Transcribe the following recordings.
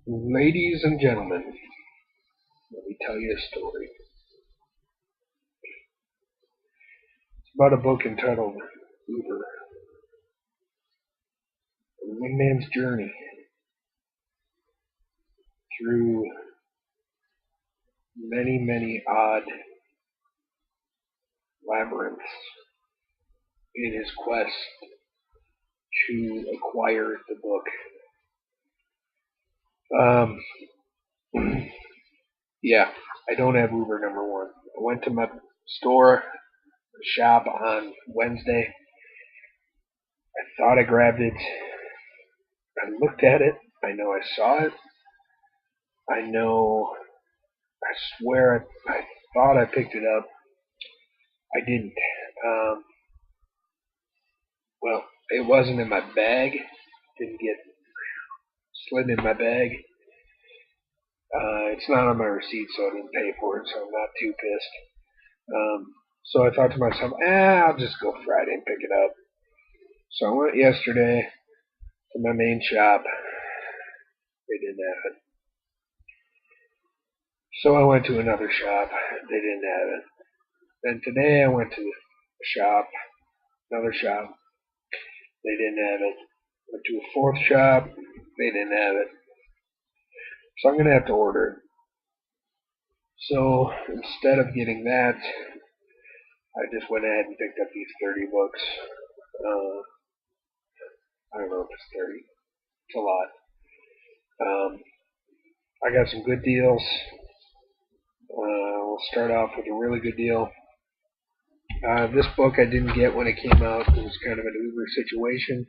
Ladies and gentlemen, let me tell you a story. It's about a book entitled Uber, a wingman's journey through many, many odd labyrinths in his quest to acquire the book. Yeah, I don't have Uber number one. I went to my shop on Wednesday. I thought I grabbed it. I looked at it. I know I saw it. I know, I swear I thought I picked it up. I didn't. Um, well, it wasn't in my bag. Didn't get slid in my bag. It's not on my receipt, so I didn't pay for it, so I'm not too pissed. So I thought to myself, I'll just go Friday and pick it up. So I went yesterday to my main shop. They didn't have it. So I went to another shop. They didn't have it. Then today I went to a shop, another shop. They didn't have it. Went to a fourth shop. They didn't have it. So I'm going to have to order it. So instead of getting that, I just went ahead and picked up these 30 books. I don't know if it's 30. It's a lot. I got some good deals. We'll start off with a really good deal. This book I didn't get when it came out. It was kind of an Uber situation.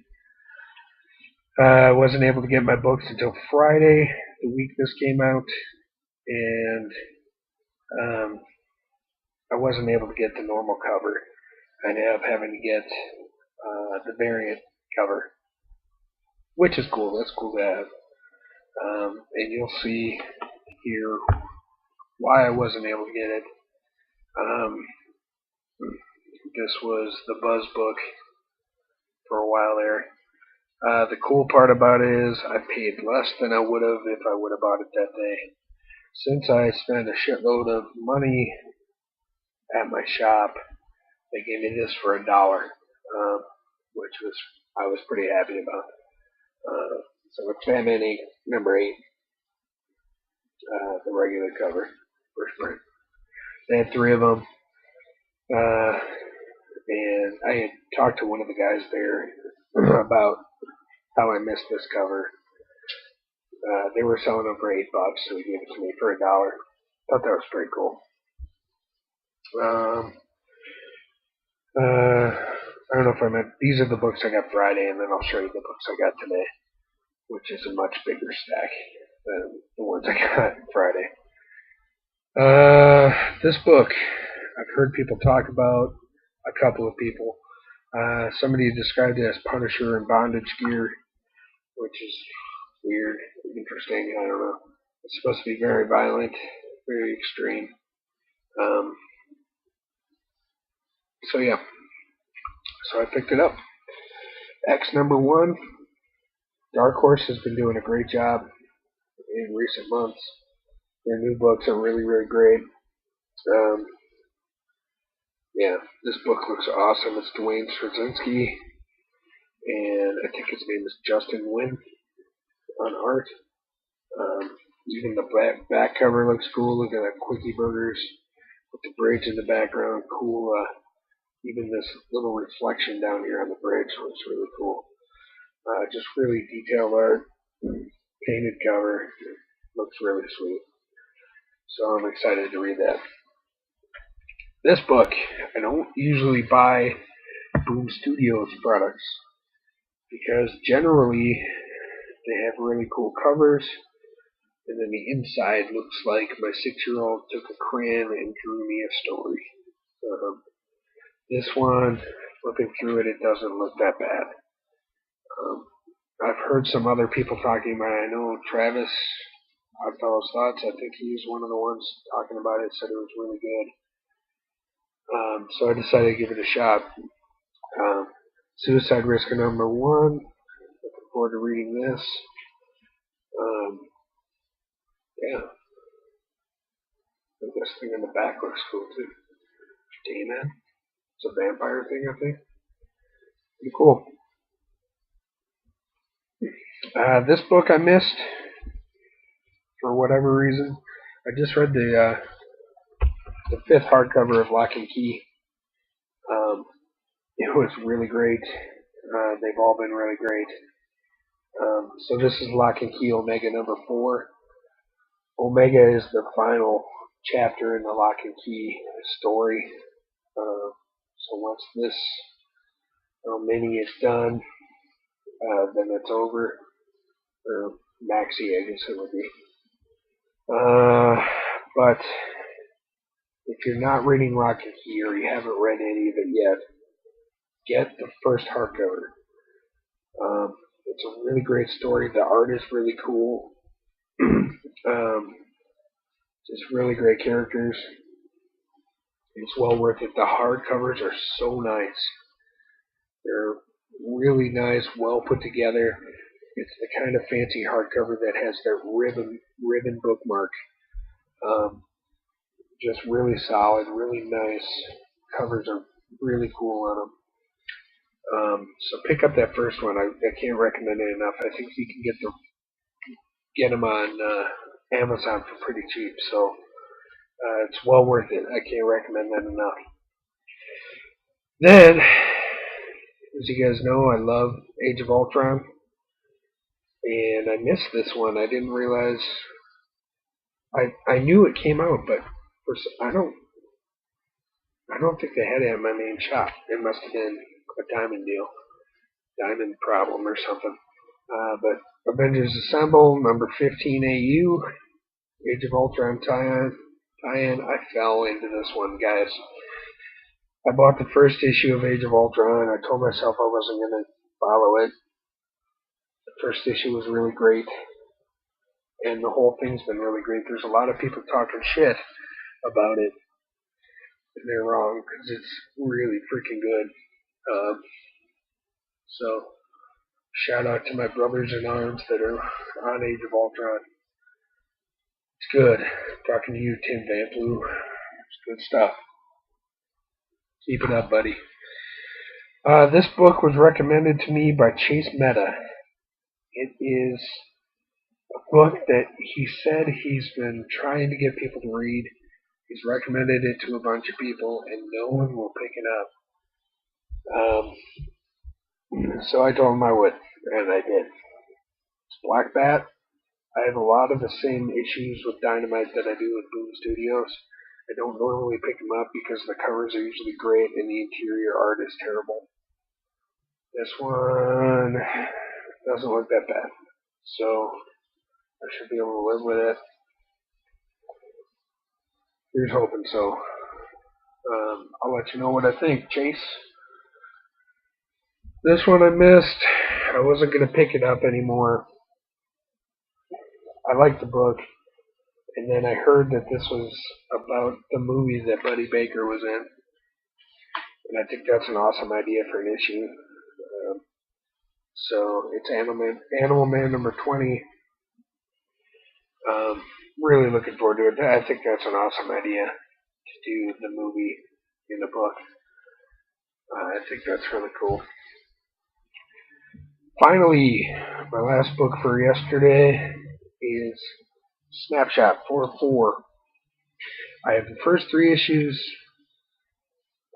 I wasn't able to get my books until Friday, the week this came out, and I wasn't able to get the normal cover. I ended up having to get the variant cover, which is cool. That's cool to have. And you'll see here why I wasn't able to get it. This was the Buzz book for a while there. The cool part about it is I paid less than I would have if I would have bought it that day. Since I spent a shitload of money at my shop, they gave me this for $1, which I was pretty happy about. So it's Batman 8, number 8, the regular cover, first print. They had 3 of them, and I had talked to one of the guys there about how I missed this cover. They were selling them for $8, so he gave it to me for $1. Thought that was pretty cool. I don't know if I meant these are the books I got Friday, and then I'll show you the books I got today, which is a much bigger stack than the ones I got Friday. This book I've heard people talk about, a couple of people. Somebody described it as Punisher and bondage gear, which is weird, interesting. I don't know. It's supposed to be very violent, very extreme. So yeah. So I picked it up. X number 1. Dark Horse has been doing a great job in recent months. Their new books are really, really great. Yeah, this book looks awesome. It's Dwayne Straczynski, and I think his name is Justin Wynn on art. Even the back cover looks cool. Look at that Quickie Burgers with the bridge in the background. Cool. Even this little reflection down here on the bridge looks really cool. Just really detailed art. Painted cover. Looks really sweet. So I'm excited to read that. This book, I don't usually buy Boom Studios products because generally they have really cool covers, and then the inside looks like my 6-year-old took a crayon and drew me a story. This one, flipping through it, it doesn't look that bad. I've heard some other people talking about it. I know Travis, Oddfellow's Thoughts, I think he was one of the ones talking about it, said it was really good. So I decided to give it a shot. Suicide Risk number 1. Looking forward to reading this. Yeah. This thing in the back looks cool too. Damon. It's a vampire thing, I think. Pretty cool. This book I missed for whatever reason. I just read the fifth hardcover of Lock and Key. It was really great. They've all been really great. So this is Lock and Key Omega number 4. Omega is the final chapter in the Lock and Key story. So once this mini is done, then it's over. Or maxi, I guess it would be. But if you're not reading Lock and Key or you haven't read any of it yet, get the first hardcover. It's a really great story. The art is really cool. Just really great characters. It's well worth it. The hardcovers are so nice. They're really nice, well put together. It's the kind of fancy hardcover that has that ribbon bookmark. Just really solid, really nice. Covers are really cool on them. So pick up that first one. I can't recommend it enough. I think you can get them on Amazon for pretty cheap. So it's well worth it. I can't recommend that enough. Then, as you guys know, I love Age of Ultron. And I missed this one. I didn't realize. I knew it came out, but I don't think they had it at my main shop. It must have been a diamond problem or something. But Avengers Assemble number 15 AU, Age of Ultron tie-in. I fell into this one, guys. I bought the first issue of Age of Ultron. I told myself I wasn't going to follow it. The first issue was really great. And the whole thing's been really great. There's a lot of people talking shit about it. And they're wrong, because it's really freaking good. So, shout out to my brothers in arms that are on Age of Ultron. It's good. Talking to you, Tim Van Blue. It's good stuff. Keep it up, buddy. This book was recommended to me by Chase Meta. It is a book that he said he's been trying to get people to read. He's recommended it to a bunch of people, and no one will pick it up. So I told him I would, and I did. It's Black Bat. I have a lot of the same issues with Dynamite that I do with Boom Studios. I don't normally pick them up because the covers are usually great and the interior art is terrible. This one doesn't look that bad, so I should be able to live with it. Here's hoping so. I'll let you know what I think, Chase. This one I missed. I wasn't going to pick it up anymore. I liked the book, and then I heard that this was about the movie that Buddy Baker was in, and I think that's an awesome idea for an issue. So it's Animal Man number 20. Really looking forward to it. I think that's an awesome idea to do the movie in the book. I think that's really cool. Finally, my last book for yesterday is Snapshot 4/4. I have the first 3 issues.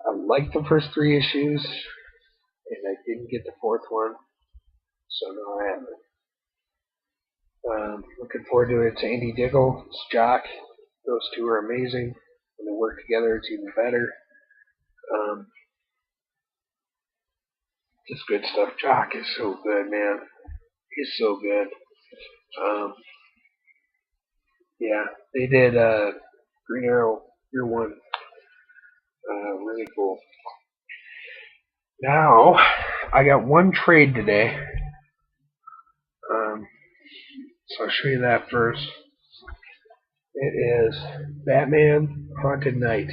I like the first 3 issues, and I didn't get the 4th one, so no, I haven't. Looking forward to it. It's Andy Diggle, it's Jock. Those two are amazing. When they work together, it's even better. Just good stuff. Jock is so good, man. He's so good. Yeah, they did Green Arrow Year 1. Really cool. Now, I got one trade today. So I'll show you that first. It is Batman Haunted Knight.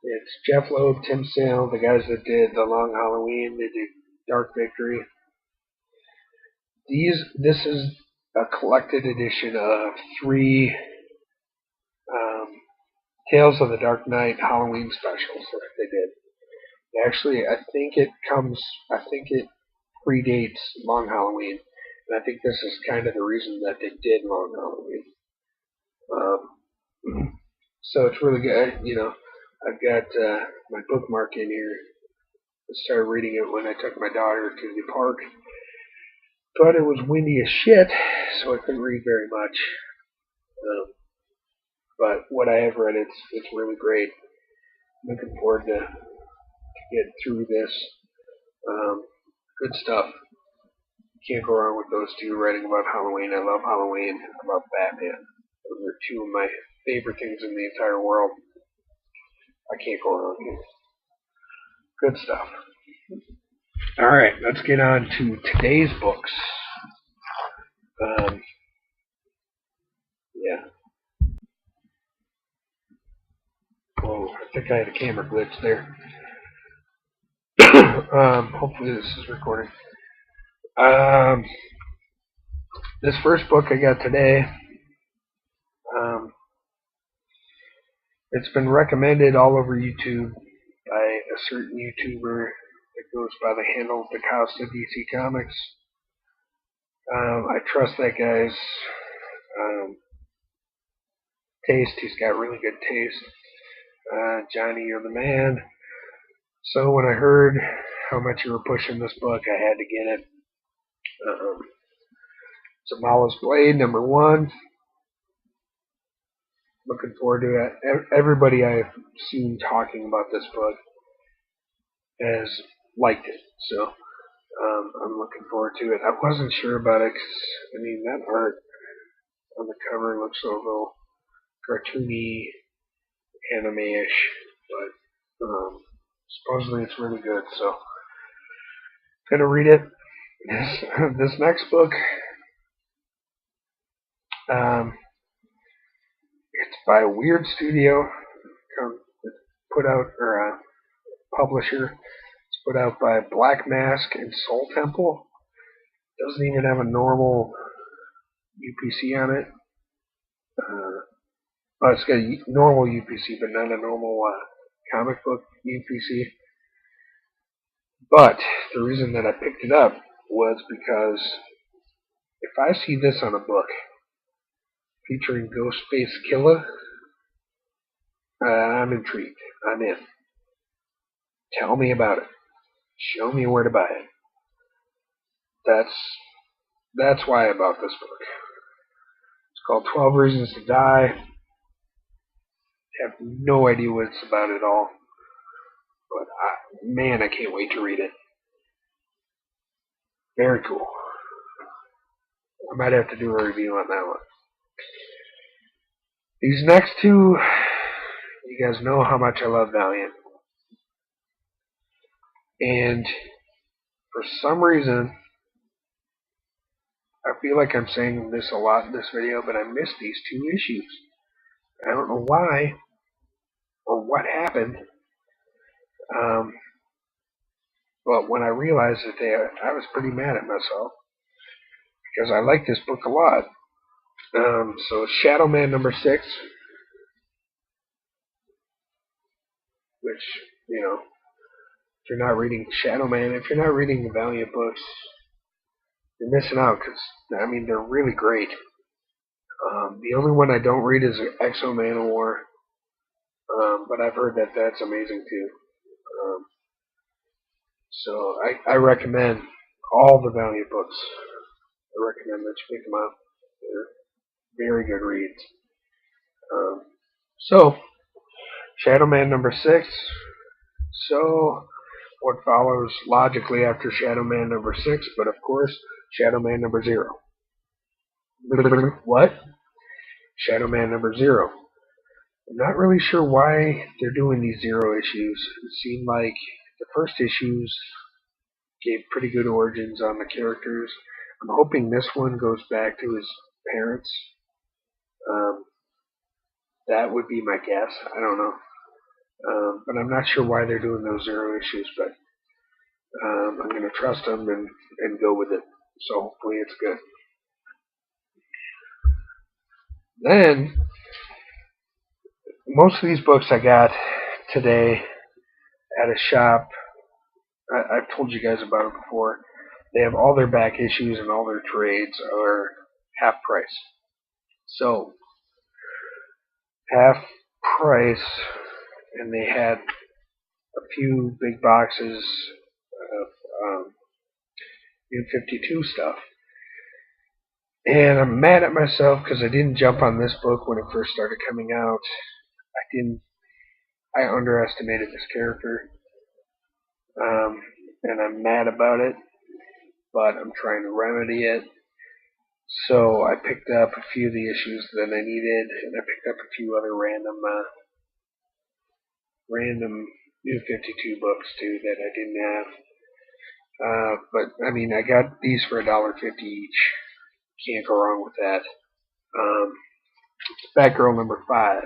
It's Jeff Loeb, Tim Sale, the guys that did The Long Halloween. They did Dark Victory. This is a collected edition of 3 um, Tales of the Dark Knight Halloween specials that they did. Actually, I think it predates Long Halloween, and I think this is kind of the reason that they did Long Halloween. So it's really good. I've got my bookmark in here. I started reading it when I took my daughter to the park, but it was windy as shit, so I couldn't read very much. But what I have read, it's really great. Looking forward to get through this. Good stuff. Can't go wrong with those two writing about Halloween. I love Halloween. I love Batman. Those are two of my favorite things in the entire world. I can't go wrong here. Good stuff. Alright, let's get on to today's books. Yeah. Whoa, I think I had a camera glitch there. Hopefully this is recording. This first book I got today, it's been recommended all over YouTube by a certain YouTuber that goes by the handle DaCosta DC Comics. I trust that guy's taste. He's got really good taste. Johnny, you're the man. So when I heard how much you were pushing this book, I had to get it. Zamala's Blade, #1. Looking forward to it. Everybody I've seen talking about this book has liked it, so I'm looking forward to it. I wasn't sure about it because, that art on the cover looks a little cartoony, anime-ish, but supposedly it's really good, so gonna read it. This next book, it's by a weird studio, put out, or a publisher. It's put out by Black Mask and Soul Temple. Doesn't even have a normal UPC on it. It's got a normal UPC, but not a normal comic book UPC. But the reason that I picked it up was because if I see this on a book featuring Ghostface Killer, I'm intrigued. I'm in. Tell me about it. Show me where to buy it. That's why I bought this book. It's called 12 Reasons to Die. I have no idea what it's about at all. But man, I can't wait to read it. Very cool. I might have to do a review on that one. These next two, you guys know how much I love Valiant. And for some reason, I feel like I'm saying this a lot in this video, but I missed these 2 issues. I don't know why or what happened. But when I realized that I was pretty mad at myself because I like this book a lot. So Shadow Man #6, which, if you're not reading Shadow Man, if you're not reading the Valiant books, you're missing out because, they're really great. The only one I don't read is Exo Manowar, but I've heard that that's amazing too. So I recommend all the Valiant books. I recommend that you pick them up. They're very good reads. So, Shadow Man #6. So, what follows logically after Shadow Man #6, but of course, Shadow Man #0. What? Shadow Man #0. I'm not really sure why they're doing these 0 issues. It seemed like the first issues gave pretty good origins on the characters. I'm hoping this one goes back to his parents. That would be my guess. I don't know. But I'm not sure why they're doing those 0 issues, but I'm going to trust them and go with it. So hopefully it's good. Then, most of these books I got today at a shop. I've told you guys about it before. They have all their back issues and all their trades are half price. So, half price, and they had a few big boxes of New 52 stuff. And I'm mad at myself because I didn't jump on this book when it first started coming out. I underestimated this character. And I'm mad about it, but I'm trying to remedy it. So I picked up a few of the issues that I needed, and I picked up a few other random New 52 books too that I didn't have. But I mean, I got these for $1.50 each. Can't go wrong with that. Batgirl number 5.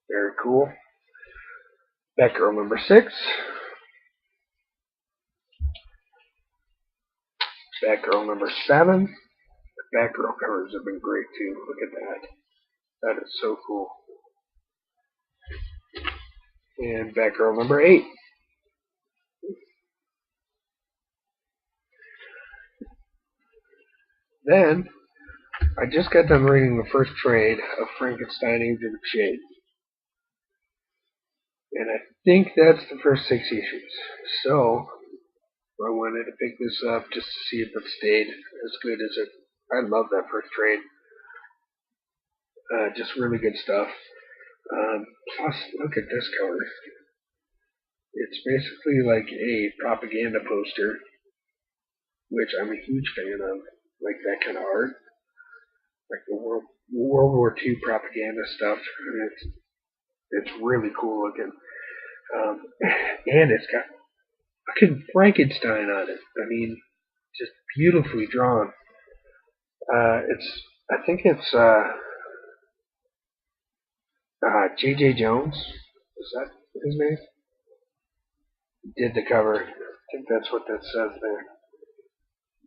Very cool. Batgirl number 6. Batgirl number 7. The Batgirl covers have been great too. Look at that. That is so cool. And Batgirl number 8. Then, I just got done reading the first trade of Frankenstein Agent of Shade. And I think that's the first 6 issues. So, I wanted to pick this up just to see if it stayed as good as it. I love that first trade. Just really good stuff. Plus, look at this cover. It's basically like a propaganda poster, which I'm a huge fan of. Like that kind of art. Like the World War II propaganda stuff. And it's really cool looking. And it's got fucking Frankenstein on it. I mean, just beautifully drawn. I think it's J.J. Jones. Is that his name? Did the cover. I think that's what that says there.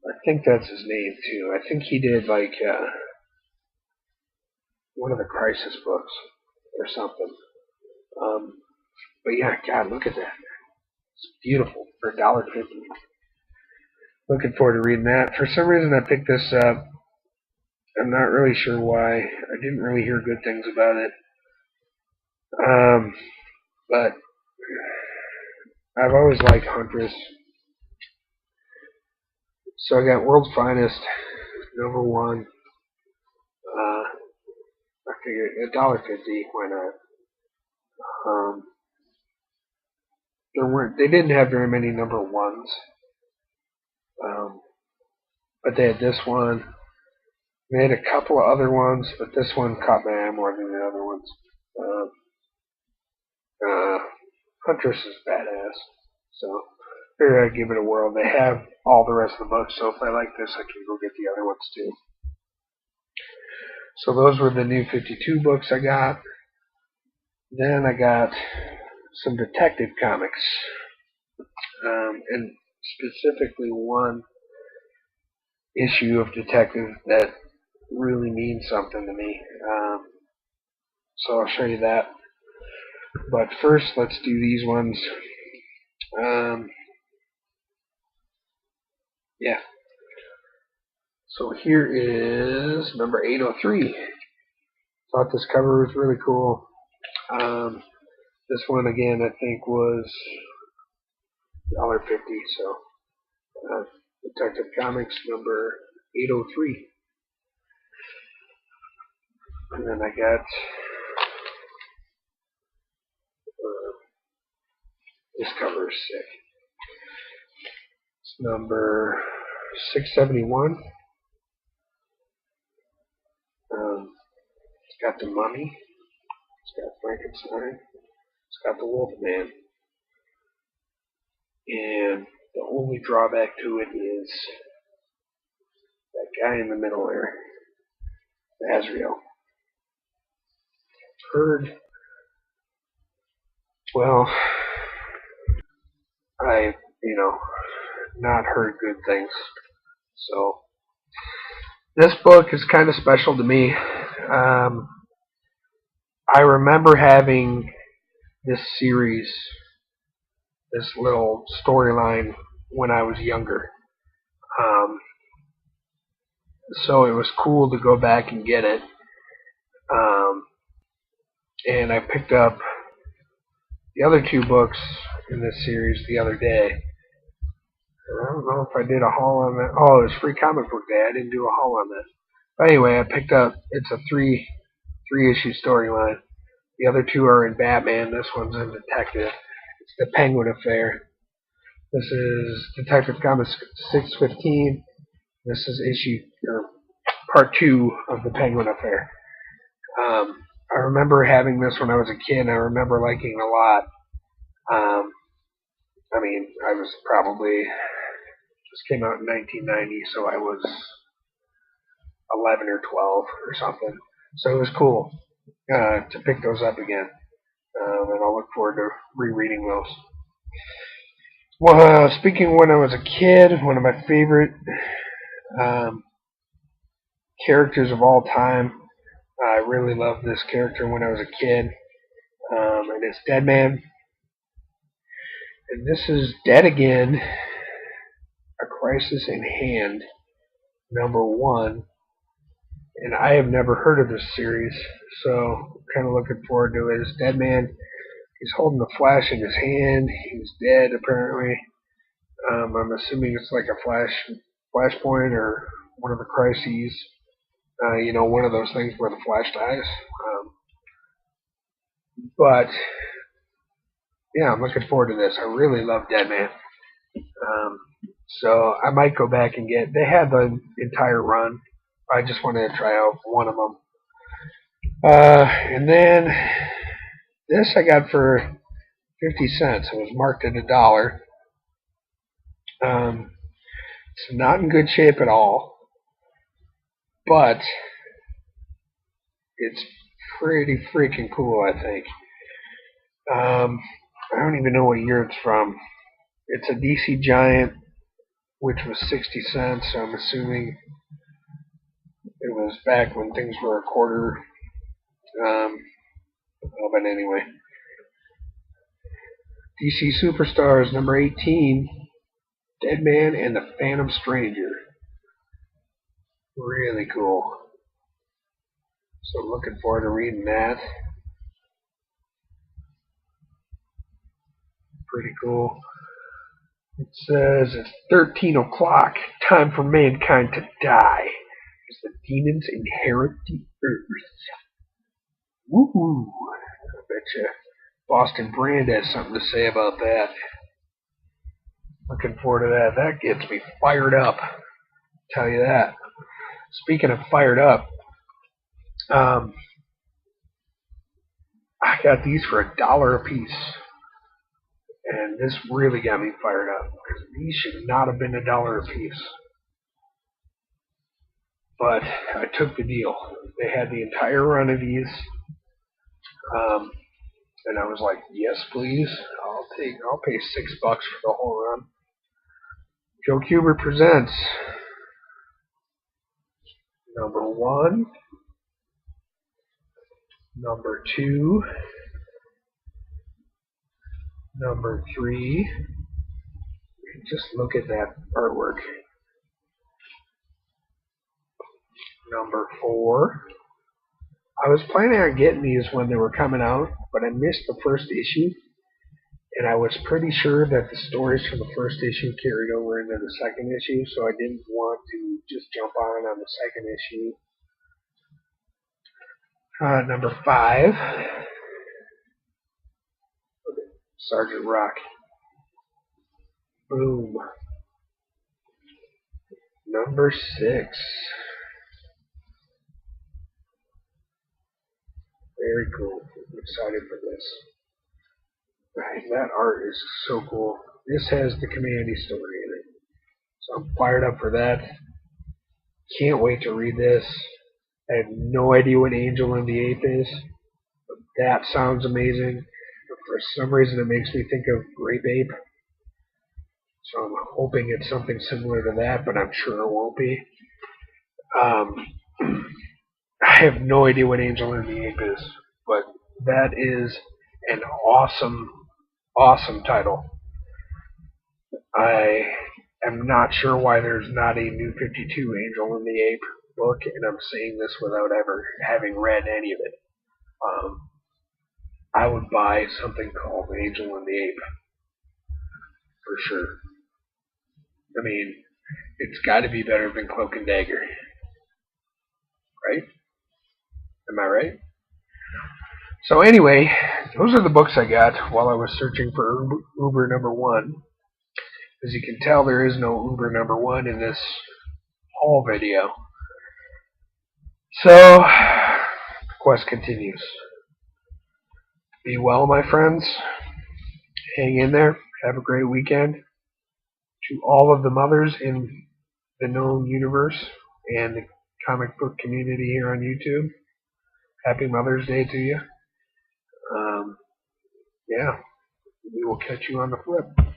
I think that's his name too. I think he did like one of the Crisis books or something. But yeah, God, look at that. It's beautiful for $1.50. Looking forward to reading that. For some reason, I picked this up. I'm not really sure why. I didn't really hear good things about it. But I've always liked Huntress. So I got World's Finest, number 1. I figured $1.50. Why not? They didn't have very many number 1s. But they had this one. They had a couple of other ones, but this one caught my eye more than the other ones. Huntress is badass. So, figured I'd give it a whirl. They have all the rest of the books, so if I like this, I can go get the other ones too. So those were the New 52 books I got. Then I got some detective comics. And specifically one issue of Detective that really means something to me. So I'll show you that. But first, let's do these ones. Yeah. So here is number 803. Thought this cover was really cool. This one again, I think was $1.50. So Detective Comics number 803. And then I got this cover is sick. It's number 671. It's got the Mummy. It's got Frankenstein. It's got the Wolfman. And the only drawback to it is that guy in the middle there, Azrael. I've not heard good things. So This book is kind of special to me. Um, I remember having this series, this little storyline when I was younger. Um, so it was cool to go back and get it. Um, and I picked up the other two books in this series the other day. I don't know if I did a haul on that. Oh, it was Free Comic Book Day. I didn't do a haul on that. But anyway, I picked up. It's a three issue storyline. The other two are in Batman. This one's in Detective. It's the Penguin Affair. This is Detective Comics 615. This is part two of the Penguin Affair. I remember having this when I was a kid. And I remember liking it a lot. I mean, I was probably this came out in 1990, so I was 11 or 12 or something. So it was cool to pick those up again, and I'll look forward to rereading those. Well, speaking of when I was a kid, one of my favorite um, characters of all time. I really loved this character when I was a kid, and it's Deadman. And this is Dead Again, A Crisis in Hand, #1. And I have never heard of this series, so I'm kind of looking forward to it. It's Deadman. He's holding the Flash in his hand. He's dead, apparently. I'm assuming it's like a flashpoint or one of the crises. One of those things where the Flash dies. But yeah, I'm looking forward to this. I really love Deadman. Um, so I might go back and get. They had the entire run. I just wanted to try out one of them. And then this I got for 50 cents. It was marked at $1. It's not in good shape at all, but it's pretty freaking cool, I think. I don't even know what year it's from. It's a DC Giant, which was 60 cents, so I'm assuming it was back when things were a quarter. But anyway, DC Superstars #18, Deadman and the Phantom Stranger. Really cool. So I'm looking forward to reading that. Pretty cool. It says it's 13 o'clock, time for mankind to die, as the demons inherit the earth. Woohoo! I bet you Boston Brand has something to say about that. Looking forward to that. That gets me fired up. I'll tell you that. Speaking of fired up, I got these for $1 a piece. And this really got me fired up because these should not have been $1 a piece. But I took the deal. They had the entire run of these, and I was like, "Yes, please. I'll pay $6 for the whole run." Joe Kubert presents #1, #2, #3. Just look at that artwork. #4. I was planning on getting these when they were coming out, but I missed the first issue, and I was pretty sure that the stories from the first issue carried over into the second issue, so I didn't want to just jump on the second issue. #5, Sergeant Rock. Boom. #6. Very cool. I'm excited for this. Right, that art is so cool. This has the Commandy story in it. So I'm fired up for that. Can't wait to read this. I have no idea what Angel and the Ape is, but that sounds amazing. For some reason, it makes me think of Grape Ape. So I'm hoping it's something similar to that, but I'm sure it won't be. Um, I have no idea what Angel and the Ape is, but that is an awesome, awesome title. I am not sure why there's not a new 52 Angel and the Ape book, and I'm saying this without ever having read any of it. I would buy something called Angel and the Ape for sure. I mean, it's got to be better than Cloak and Dagger, right? Am I right? So anyway, those are the books I got while I was searching for Uber number one. As you can tell, there is no Uber number one in this haul video. So, the quest continues. Be well, my friends. Hang in there. Have a great weekend. To all of the mothers in the known universe and the comic book community here on YouTube, happy Mother's Day to you. Yeah, we will catch you on the flip.